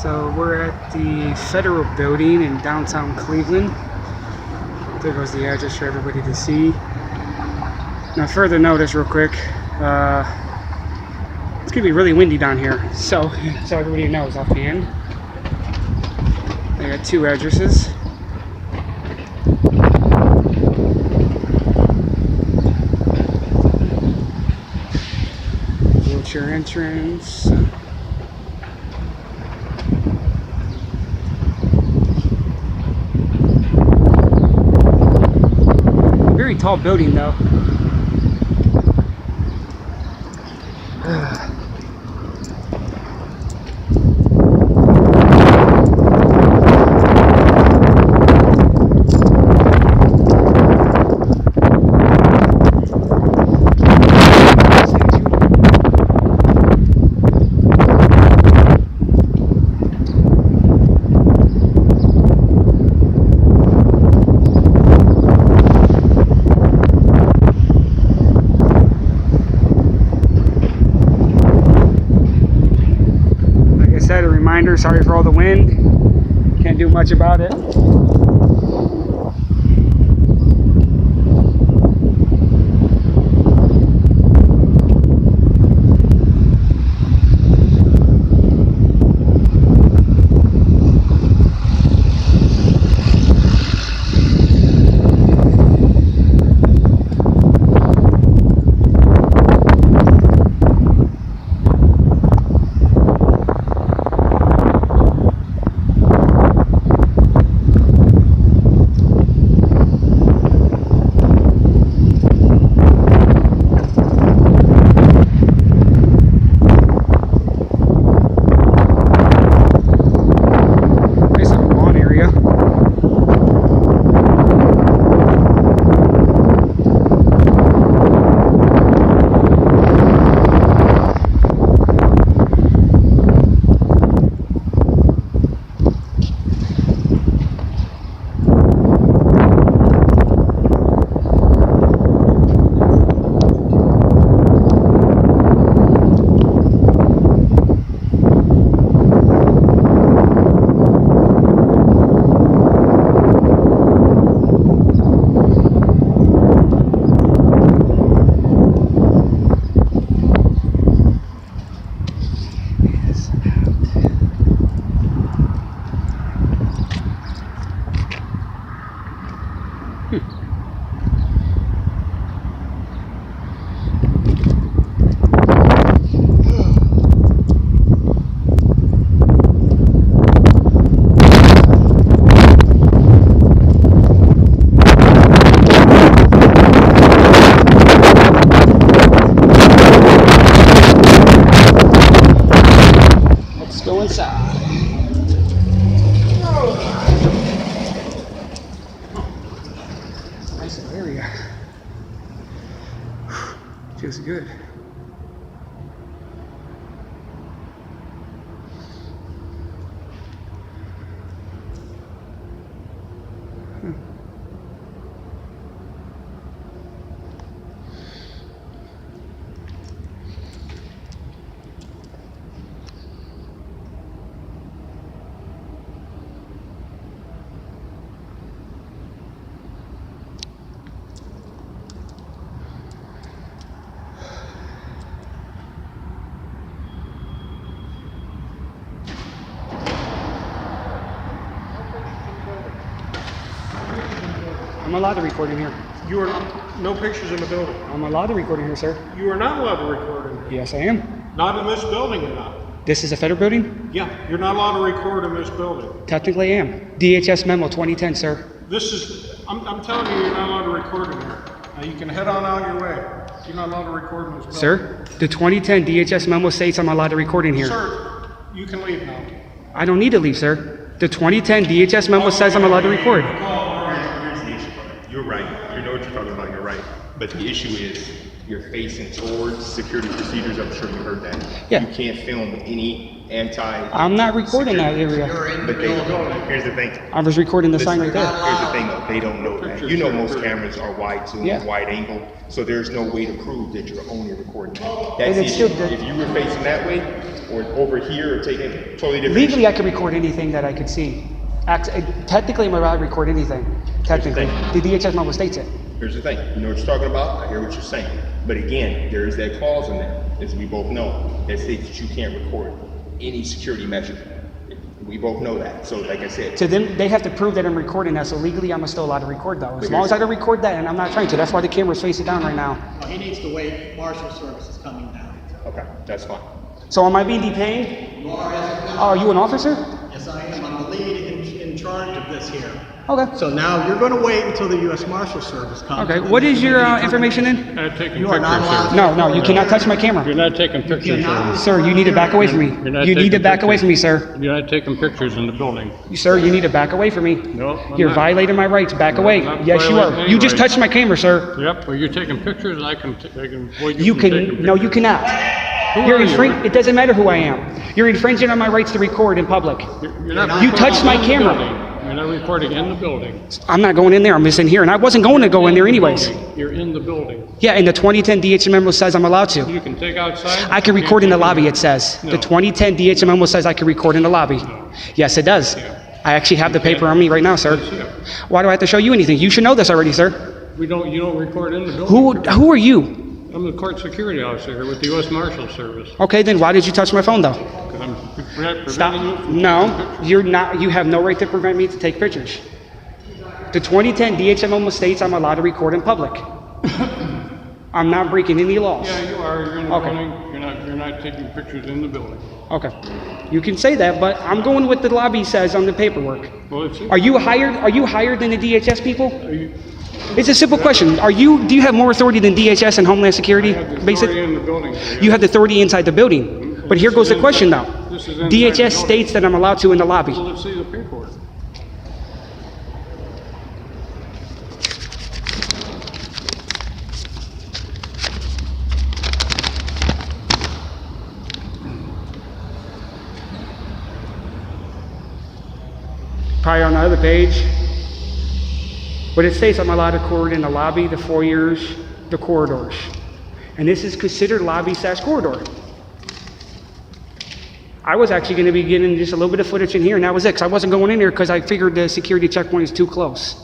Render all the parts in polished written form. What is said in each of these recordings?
So we're at the Federal Building in downtown Cleveland. There goes the address for everybody to see. Now further notice real quick, it's gonna be really windy down here. So everybody knows offhand. They got two addresses. Wheelchair entrance. Very tall building though. A reminder, sorry for all the wind, can't do much about it. Let's go inside. Nice area. Feels good. I'm allowed to record in here. You are no pictures in the building. I'm allowed to record in here, sir. You are not allowed to record in here. Yes, I am. Not in this building, you're not. This is a federal building? Yeah, you're not allowed to record in this building. Technically I am. DHS memo 2010, sir. This is, I'm telling you, you're not allowed to record in here. Now you can head on out your way. You're not allowed to record in this building. Sir, the 2010 DHS memo states I'm allowed to record in here. Sir, you can leave now. I don't need to leave, sir. The 2010 DHS memo says I'm allowed to record. Here's the issue, brother. You're right. You know what you're talking about. You're right. But the issue is you're facing towards security procedures. I'm sure you heard that. Yeah. You can't film any I'm not recording that area. But here's the thing. I was recording the sign right there. Here's the thing, though. They don't know that. You know most cameras are wide zoom, Yeah. wide angle, so there's no way to prove that you're only recording that. And That's the it's issue. still- If you were facing that way, or over here, or taking totally different. Legally, I could record anything that I could see. Technically, I'm allowed to record anything. Technically, the DHS memo states it. Here's the thing, you know what you're talking about, I hear what you're saying. But again, there is that clause in there, as we both know, that states that you can't record any security measure. We both know that, so like I said. To them, they have to prove that I'm recording that, so legally I'm still allowed to record though. As long as I can record that, and I'm not trying to, that's why the camera's facing down right now. No, he needs to wait. Marshal service is coming down. Okay, that's fine. So am I being detained? You are as of now. Oh, are you an officer? Yes, I am. I'm the lead in charge of this here. Okay. So now you're going to wait until the U.S. Marshal Service comes. Okay, what is your information in? Not taking You are not pictures, allowed sir. to. No, you cannot touch my camera. You're not taking pictures, cannot. sir. Sir, you need to back away from me. You're not You need to taking back away pictures. from me, sir. You're not taking pictures in the building. Sir, you need to back away from me. No, I'm You're not. violating my rights. Back No, away. I'm not Yes, you violating are. any You just rights. touched my camera, sir. Yep, well, you're taking pictures, and I can avoid You from taking can, pictures. no, you cannot. Who You're are you? infringing, it doesn't matter who I am. You're infringing on my rights to record in public. You're not You recording touched my in the camera. building. You're not recording in the building. I'm not going in there, I'm just in here, and I wasn't going to go in there anyways. You're in the building. Yeah, and the 2010 DHM memo says I'm allowed to. You can take outside. I can you record in can't the take lobby, in. it says. The No. 2010 DHM memo says I can record in the lobby. Yes, it does. Yeah. I actually have the paper on me right now, sir. Yes, yeah. Why do I have to show you anything? You should know this already, sir. You don't record in the building. Who are you? I'm the court security officer here with the U.S. Marshal Service. Okay, then why did you touch my phone though? Because I'm preventing Stop. you from No, taking pictures. you're not. You have no right to prevent me to take pictures. The 2010 DHM memo states I'm allowed to record in public. I'm not breaking any laws. Yeah, you are. You're in the Okay. building. You're not taking pictures in the building. Okay. You can say that, but I'm going with the lobby says on the paperwork. Well, it's. Are you hired? Are you hired than the DHS people? Are you, It's a simple question. Do you have more authority than DHS and Homeland Security? I have the Basic. authority in the building. sir. You have the authority inside the building. But here goes the question now. This is inside DHS the building. states that I'm allowed to in the lobby. Well, let's see the paperwork. Probably on the other page. But it states I'm allowed to record in the lobby, the foyers, the corridors. And this is considered lobby/corridor. I was actually going to be getting just a little bit of footage in here, and that was it, 'cause I wasn't going in there because I figured the security checkpoint is too close.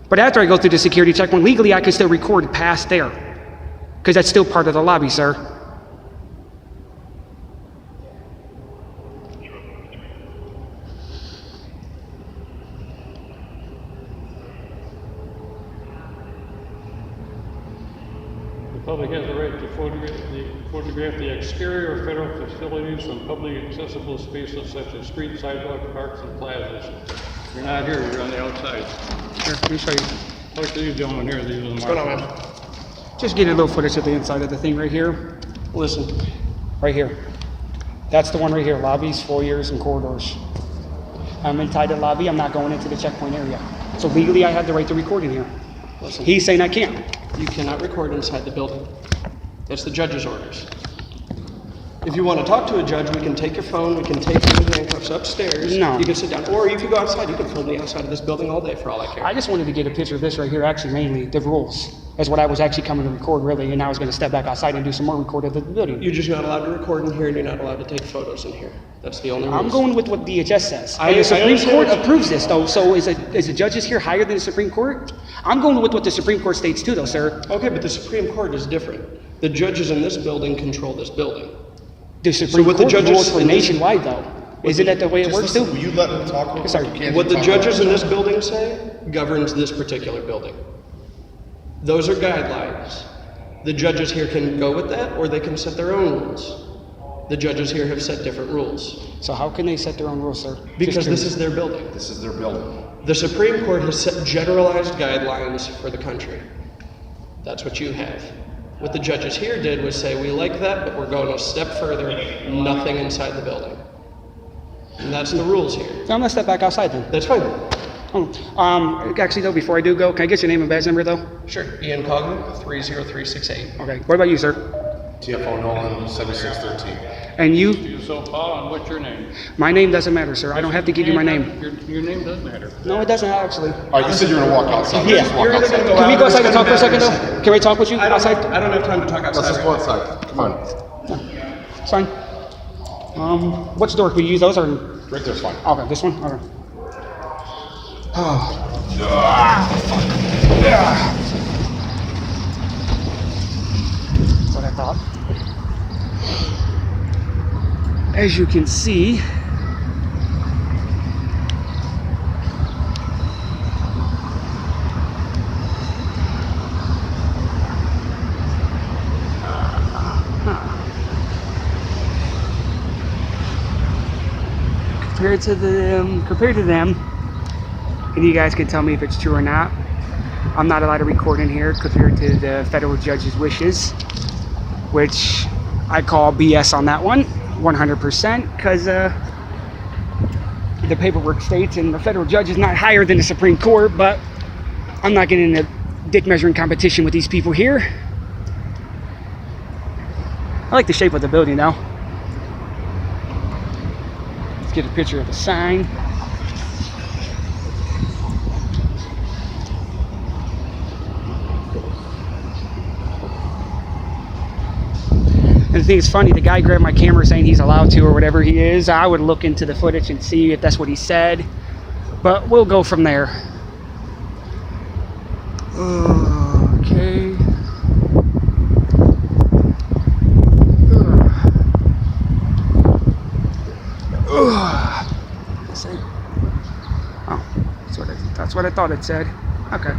But after I go through the security checkpoint, legally I can still record past there, because that's still part of the lobby, sir. The public has the right to photograph the exterior of federal facilities from publicly accessible spaces such as streets, sidewalks, parks, and plazas. You're not here, you're on the outside. Here, let me show you. Talk to these gentlemen here, these are the What's going on, marshals. man? Just get a little footage of the inside of the thing right here. Listen, Right here. That's the one right here, lobbies, foyers, and corridors. I'm inside the lobby, I'm not going into the checkpoint area. So legally, I have the right to record in here. listen. He's saying I can't. You cannot record inside the building. That's the judge's orders. If you want to talk to a judge, we can take your phone, we can take you in handcuffs upstairs. No. You can sit down, or you can go outside. You can film me outside of this building all day for all I care. I just wanted to get a picture of this right here, actually, mainly, the rules. That's what I was actually coming to record, really, and I was going to step back outside and do some more recording of the building. You're just not allowed to record in here, and you're not allowed to take photos in here. That's the only rules. I'm going with what DHS says. I- And the I Supreme understand Court what you- approves this, though, so is the judges here higher than the Supreme Court? I'm going with what the Supreme Court states too, though, sir. Okay, but the Supreme Court is different. The judges in this building control this building. The Supreme what the Court judges rules for in this- nationwide, though. Isn't that the way it works too? Will you let him talk? Real Sorry. quick? You can't What the talk judges over in him. this building say governs this particular building. Those are guidelines. The judges here can go with that, or they can set their own rules. The judges here have set different rules, So how can they set their own rules, sir? because this is their building. This is their building. The Supreme Court has set generalized guidelines for the country. That's what you have. What the judges here did was say, we like that, but we're going a step further, nothing inside the building. And that's the rules here. So I'm gonna step back outside then. That's fine. Actually though, before I do go, can I get your name and badge number though? Sure. Ian Cogman, 30368. Okay, what about you, sir? TFO Nolan, 7613. And you? So, Paul, and what's your name? My name doesn't matter, sir. I don't have to give you my name. Your name does matter. No, it doesn't actually. All right, you said you were gonna walk outside. Yeah. Let's just walk You're either outside. gonna go Can we out go or outside and it's talk for a gonna second be though? Can we talk with you I don't outside? have time to talk outside. Let's just right go now. outside. Come on. It's fine. Which door? We use those or? Right there's fine. Okay, this one? Okay. Oh. That's what I thought. As you can see, compared to them, and you guys can tell me if it's true or not. I'm not allowed to record in here compared to the federal judge's wishes, which I call BS on that one, 100%, because the paperwork states, and the federal judge is not higher than the Supreme Court, but I'm not getting in a dick measuring competition with these people here. I like the shape of the building though. Let's get a picture of the sign. And the thing is funny, the guy grabbed my camera saying he's allowed to or whatever he is. I would look into the footage and see if that's what he said. But we'll go from there. Okay. Oh, that's what I thought it said. Okay.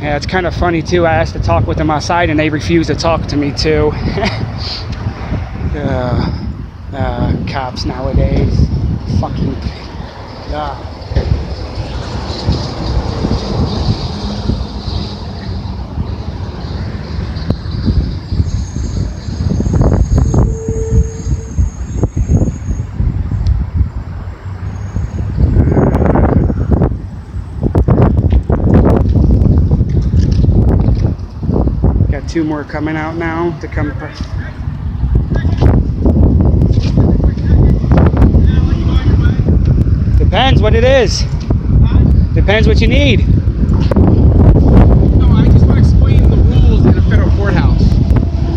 Yeah, it's kind of funny too. I asked to talk with them outside and they refused to talk to me too. Cops nowadays. Fucking. Got two more coming out now to come. Depends what it is. Depends what you need. No, I just want to explain the rules in a federal courthouse.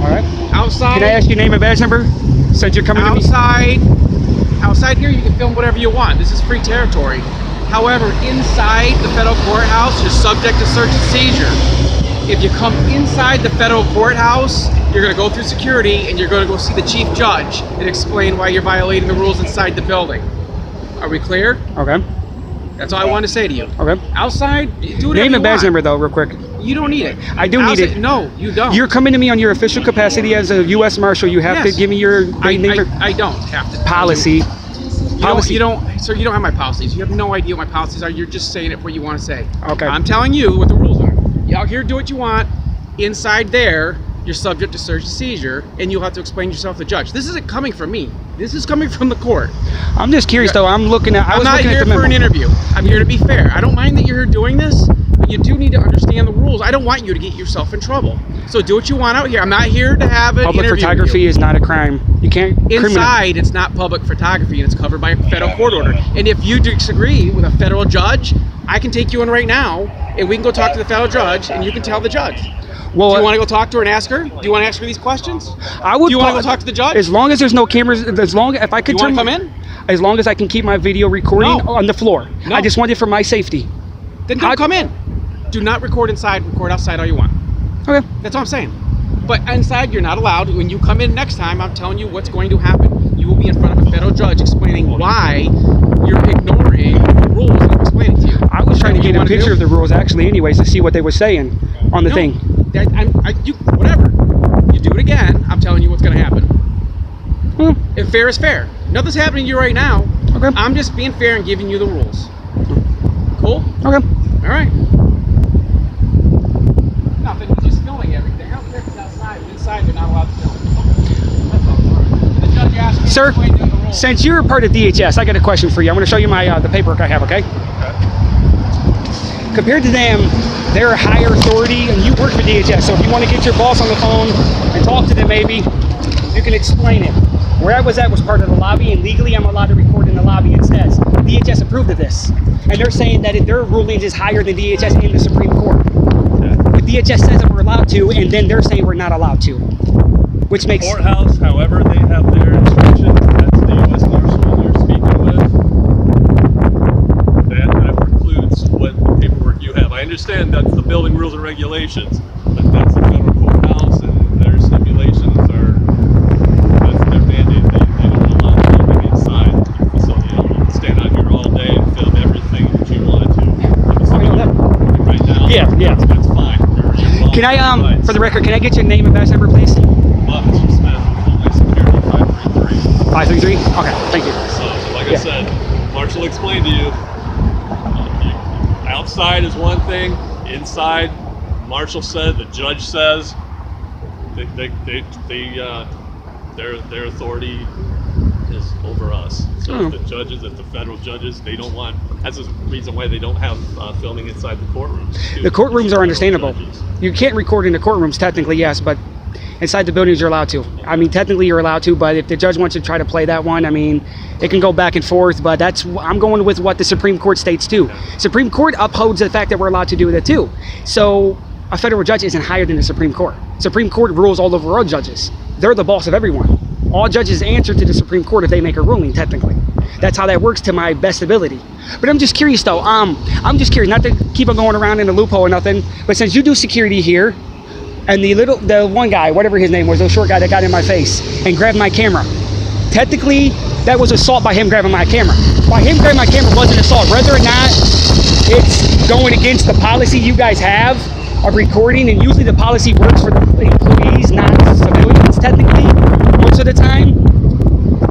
All right. Outside. Can I ask your name and badge number? Since you're coming to me. Outside here, you can film whatever you want. This is free territory. However, inside the federal courthouse, you're subject to search and seizure. If you come inside the federal courthouse, you're going to go through security and you're going to go see the chief judge and explain why you're violating the rules inside the building. Are we clear? Okay. That's all I wanted to say to you. Okay. Outside, do whatever Name you and badge want. number though, real quick. You don't need it. I do need it. No, you don't. You're coming to me on your official capacity as a U.S. Marshal. You have Yes. to give me your I name. I don't have to. Policy. You don't, sir, you don't have my policies. You have no idea what my policies are. You're just saying it for what you want to say. Okay. I'm telling you what the rules are. You out here do what you want. Inside there, you're subject to search and seizure, and you'll have to explain yourself to the judge. This isn't coming from me. This is coming from the court. I'm just curious though. I'm looking at. I'm not here for an interview. I'm here to be fair. I don't mind that you're here doing this, but you do need to understand the rules. I don't want you to get yourself in trouble. So do what you want out here. I'm not here to have an Public interview photography with you. is not a crime. You can't. Inside, it's not public photography, and it's covered by a federal court order. And if you disagree with a federal judge, I can take you in right now, and we can go talk to the federal judge, and you can tell the judge. Well, do you want to go talk to her and ask her? Do you want to ask her these questions? I would. Do you want to go talk to the judge? As long as there's no cameras. As long if I could. You want to come in? As long as I can keep my video recording No. on the floor. No. I just want it for my safety. Then don't come in. Do not record inside. Record outside all you want. Okay. That's all I'm saying. But inside, you're not allowed. When you come in next time, I'm telling you what's going to happen. You will be in front of a federal judge explaining why you're ignoring the rules that I'm explaining to you. I was trying to get a wanna picture do? of the rules actually, anyways, to see what they were saying on the thing. Whatever. You do it again, I'm telling you what's going to happen. And fair is fair. Nothing's happening to you right now. Okay. I'm just being fair and giving you the rules. Cool? Okay. All right. Nothing, just filming everything. I don't care if it's outside. Inside, they're not allowed to film. That's all. And the judge asked me Sir, to explain to him the rules. since you're part of DHS, I got a question for you. I'm going to show you my the paperwork I have, okay? Compared to them, they're a higher authority, and you work for DHS. So if you want to get your boss on the phone and talk to them, maybe you can explain it. Where I was at was part of the lobby, and legally I'm allowed to record in the lobby. It says DHS approved of this, and they're saying that their rulings is higher than DHS in the Supreme Court. But DHS says that we're allowed to, and then they're saying we're not allowed to, which makes Courthouse, however, they have their instructions. That's the U.S. Marshal you're speaking with. That precludes what paperwork you have. I understand that's the building rules and regulations, but that's the federal courthouse, and their stipulations are that's their mandate. They don't allow filming inside the facility. You don't stand out here all day and film everything that you wanted to. Right now, Yeah. that's fine. You're Can I, allowed for the record, can I get your name and badge number, please? Mr. Smith, Homeland Security 533. 533? Okay, thank you. So, like I Yeah. said, Marshall explained to you, outside is one thing, inside, Marshall said, the judge says, their authority is over us. So if the judges, if the federal judges, they don't want, that's the reason why they don't have filming inside the courtrooms. too. The courtrooms are understandable. Judges. You can't record in the courtrooms, technically, yes, but inside the buildings you're allowed to. I mean, technically you're allowed to, but if the judge wants to try to play that one, I mean, it can go back and forth, but I'm going with what the Supreme Court states too. Supreme Court upholds the fact that we're allowed to do that too. So a federal judge isn't higher than the Supreme Court. Supreme Court rules all over all judges. They're the boss of everyone. All judges answer to the Supreme Court if they make a ruling, technically. That's how that works to my best ability. But I'm just curious though, I'm just curious, not to keep on going around in a loophole or nothing, but since you do security here, and the one guy, whatever his name was, the short guy that got in my face and grabbed my camera, technically that was assault by him grabbing my camera. By him grabbing my camera wasn't assault, whether or not it's going against the policy you guys have of recording, and usually the policy works for the employees, not civilians, technically, most of the time.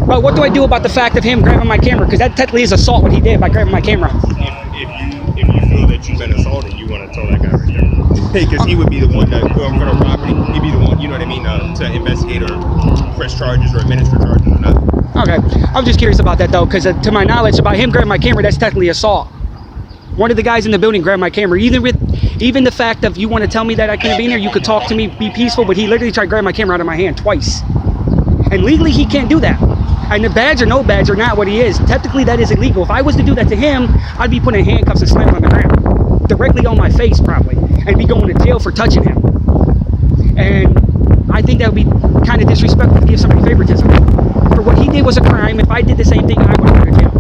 But what do I do about the fact of him grabbing my camera? Because that technically is assault what he did by grabbing my camera. If you feel that you've been assaulted, you want to tell that guy right there. Because he would be the one that, who on federal property, he'd be the one, you know what I mean, to investigate or press charges or administer charges or not. Okay, I'm just curious about that though, because to my knowledge, about him grabbing my camera, that's technically assault. One of the guys in the building grabbed my camera. Even the fact of you want to tell me that I couldn't be in here, you could talk to me, be peaceful, but he literally tried to grab my camera out of my hand twice. And legally, he can't do that. And the badge or no badge or not what he is, technically that is illegal. If I was to do that to him, I'd be putting handcuffs and slamming on the ground. Directly on my face, probably. And be going to jail for touching him. And I think that would be kind of disrespectful to give somebody favoritism. For what he did was a crime. If I did the same thing, I would go to jail.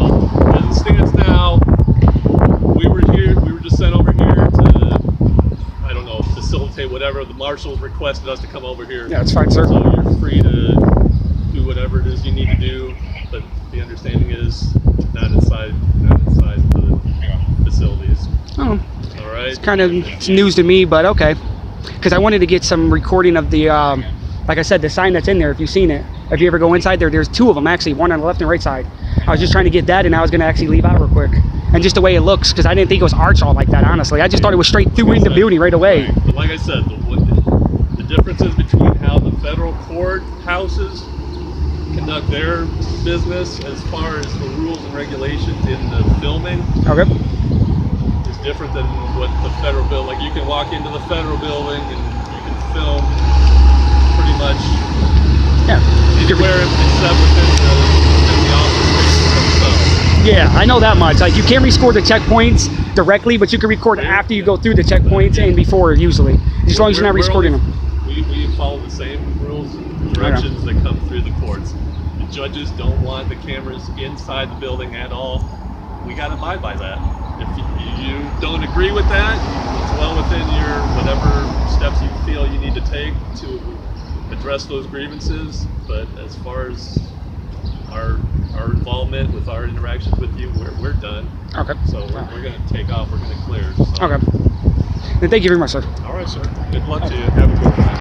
Well, as it stands now, we were just sent over here to, I don't know, facilitate whatever the marshals requested us to come over here. Yeah, that's fine, sir. So you're free to do whatever it is you need to do, but the understanding is not inside the facilities. Oh, All right? it's kind of news to me, but okay. Because I wanted to get some recording of the, like I said, the sign that's in there, if you've seen it. If you ever go inside there, there's two of them actually, one on the left and right side. I was just trying to get that, and I was going to actually leave out real quick. And just the way it looks, because I didn't think it was arch all like that, honestly. I just thought it was straight through in the building right away. Right. But like I said, the differences between how the federal court houses conduct their business as far as the rules and regulations in the filming Okay. is different than what the federal building, like you can walk into the federal building and you can film pretty much Yeah. anywhere except within the office spaces themselves. Yeah, I know that much. Like, you can't record the checkpoints directly, but you can record after you go through the checkpoints and before, usually. As long as you're not recording them. We follow the same rules and directions that come through the courts. The judges don't want the cameras inside the building at all. We got to abide by that. If you don't agree with that, it's well within your whatever steps you feel you need to take to address those grievances. But as far as our involvement with our interactions with you, we're done. Okay. So we're going to take off. We're going to clear. So. Okay. Then thank you very much, sir. All right, sir. Good luck to you. Have a good one.